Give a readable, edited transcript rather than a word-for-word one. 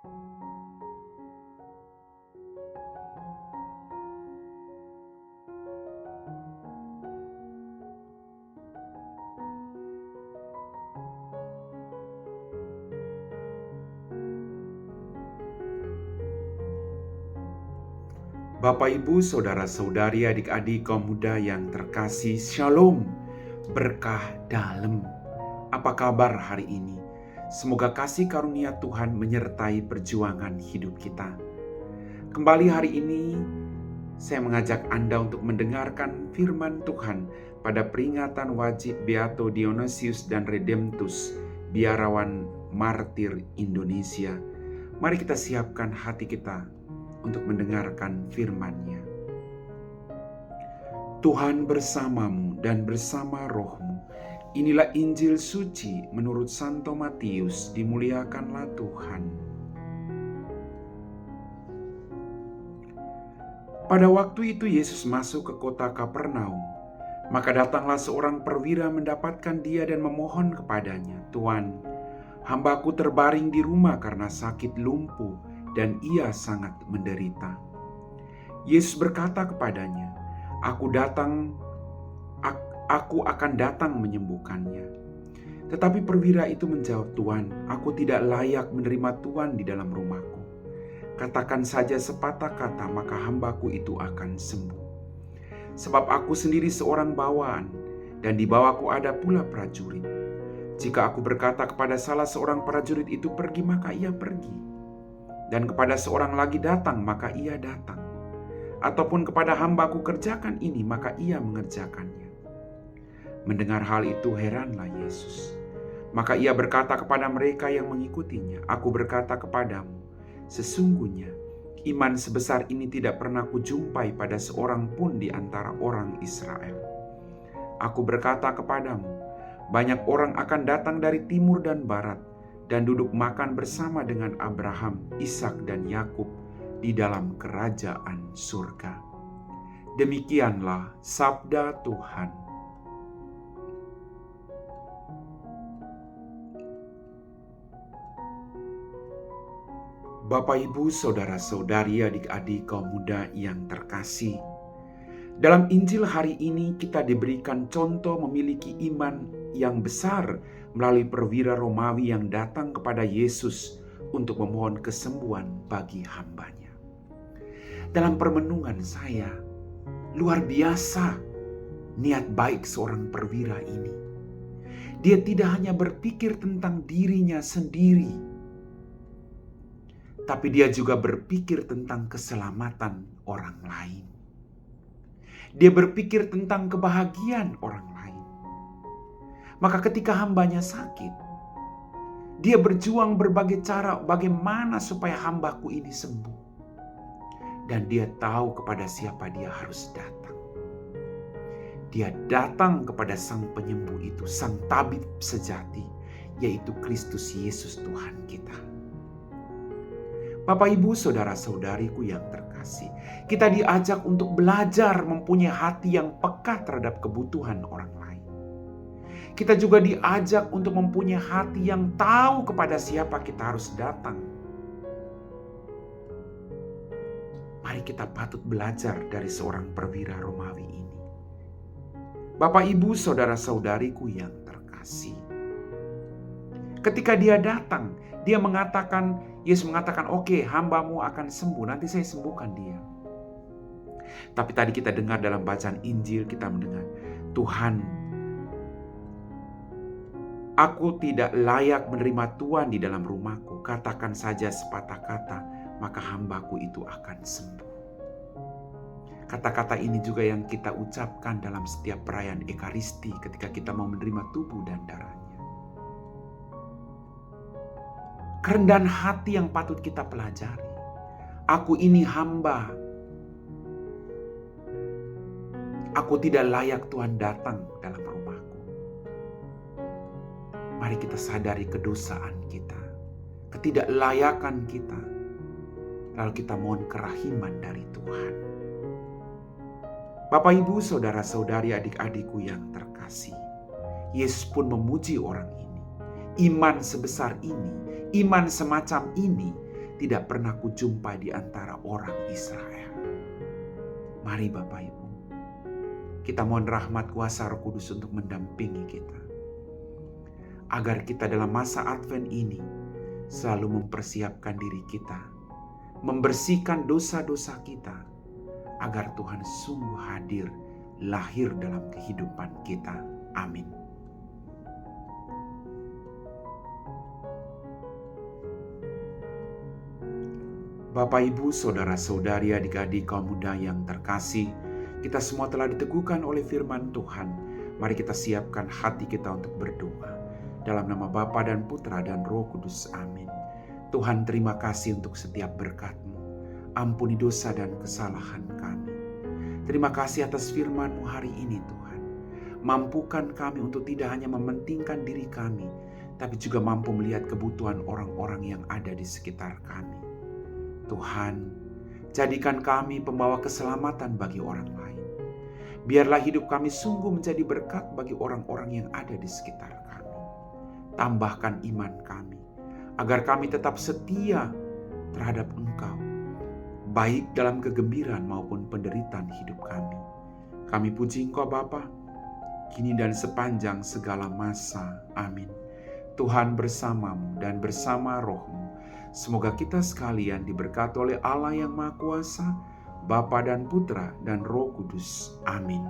Bapak, Ibu, Saudara-saudari, adik-adik kaum muda yang terkasih, Shalom, berkah dalam. Apa kabar hari ini? Semoga kasih karunia Tuhan menyertai perjuangan hidup kita. Kembali hari ini, saya mengajak Anda untuk mendengarkan firman Tuhan pada peringatan wajib Beato Dionysius dan Redemptus, biarawan martir Indonesia. Mari kita siapkan hati kita untuk mendengarkan firman-Nya. Tuhan bersamamu dan bersama rohmu. Inilah Injil suci menurut Santo Matius. Dimuliakanlah Tuhan. Pada waktu itu Yesus masuk ke kota Kapernaum. Maka datanglah seorang perwira mendapatkan dia dan memohon kepadanya, "Tuan, hambaku terbaring di rumah karena sakit lumpuh dan ia sangat menderita." Yesus berkata kepadanya, Aku akan datang menyembuhkannya." Tetapi perwira itu menjawab, "Tuan, aku tidak layak menerima Tuan di dalam rumahku. Katakan saja sepatah kata, maka hambaku itu akan sembuh. Sebab aku sendiri seorang bawaan, dan di bawahku ada pula prajurit. Jika aku berkata kepada salah seorang prajurit itu pergi, maka ia pergi. Dan kepada seorang lagi datang, maka ia datang. Ataupun kepada hambaku kerjakan ini, maka ia mengerjakannya." Mendengar hal itu heranlah Yesus. Maka ia berkata kepada mereka yang mengikutinya, "Aku berkata kepadamu, sesungguhnya iman sebesar ini tidak pernah kujumpai pada seorang pun di antara orang Israel. Aku berkata kepadamu, banyak orang akan datang dari timur dan barat dan duduk makan bersama dengan Abraham, Ishak dan Yakub di dalam kerajaan surga." Demikianlah sabda Tuhan. Bapak, Ibu, Saudara-saudari, adik-adik kaum muda yang terkasih, dalam Injil hari ini kita diberikan contoh memiliki iman yang besar melalui perwira Romawi yang datang kepada Yesus untuk memohon kesembuhan bagi hambanya. Dalam permenungan saya, luar biasa niat baik seorang perwira ini. Dia tidak hanya berpikir tentang dirinya sendiri, tapi dia juga berpikir tentang keselamatan orang lain. Dia berpikir tentang kebahagiaan orang lain. Maka ketika hambanya sakit, dia berjuang berbagai cara bagaimana supaya hambaku ini sembuh. Dan dia tahu kepada siapa dia harus datang. Dia datang kepada sang penyembuh itu, sang tabib sejati, yaitu Kristus Yesus Tuhan kita. Bapak, Ibu, Saudara-saudariku yang terkasih, kita diajak untuk belajar mempunyai hati yang peka terhadap kebutuhan orang lain. Kita juga diajak untuk mempunyai hati yang tahu kepada siapa kita harus datang. Mari kita patut belajar dari seorang perwira Romawi ini. Bapak, Ibu, Saudara-saudariku yang terkasih, ketika dia datang, Yesus mengatakan, "Oke, hambamu akan sembuh, nanti saya sembuhkan dia." Tapi tadi kita dengar dalam bacaan Injil, kita mendengar, "Tuhan, aku tidak layak menerima Tuhan di dalam rumahku. Katakan saja sepatah kata, maka hambaku itu akan sembuh." Kata-kata ini juga yang kita ucapkan dalam setiap perayaan Ekaristi ketika kita mau menerima tubuh dan darahnya. Kerendahan hati yang patut kita pelajari. Aku ini hamba. Aku tidak layak Tuhan datang dalam rumahku. Mari kita sadari kedosaan kita, ketidaklayakan kita. Lalu kita mohon kerahiman dari Tuhan. Bapak, Ibu, Saudara-saudari, adik-adikku yang terkasih, Yesus pun memuji orang ini. Iman sebesar ini, iman semacam ini tidak pernah kujumpai di antara orang Israel. Mari Bapak Ibu, kita mohon rahmat kuasa Roh Kudus untuk mendampingi kita, agar kita dalam masa Advent ini selalu mempersiapkan diri kita, membersihkan dosa-dosa kita, agar Tuhan sungguh hadir, lahir dalam kehidupan kita. Amin. Bapak, Ibu, saudara-saudari, adik-adik kaum muda yang terkasih, kita semua telah diteguhkan oleh firman Tuhan. Mari kita siapkan hati kita untuk berdoa. Dalam nama Bapa dan Putra dan Roh Kudus. Amin. Tuhan, terima kasih untuk setiap berkat-Mu. Ampuni dosa dan kesalahan kami. Terima kasih atas firman-Mu hari ini Tuhan. Mampukan kami untuk tidak hanya mementingkan diri kami, tapi juga mampu melihat kebutuhan orang-orang yang ada di sekitar kami. Tuhan, jadikan kami pembawa keselamatan bagi orang lain. Biarlah hidup kami sungguh menjadi berkat bagi orang-orang yang ada di sekitar kami. Tambahkan iman kami, agar kami tetap setia terhadap Engkau, baik dalam kegembiraan maupun penderitaan hidup kami. Kami puji Engkau Bapa, kini dan sepanjang segala masa. Amin. Tuhan bersamamu dan bersama Roh-Mu. Semoga kita sekalian diberkati oleh Allah yang Maha Kuasa, Bapa dan Putra dan Roh Kudus. Amin.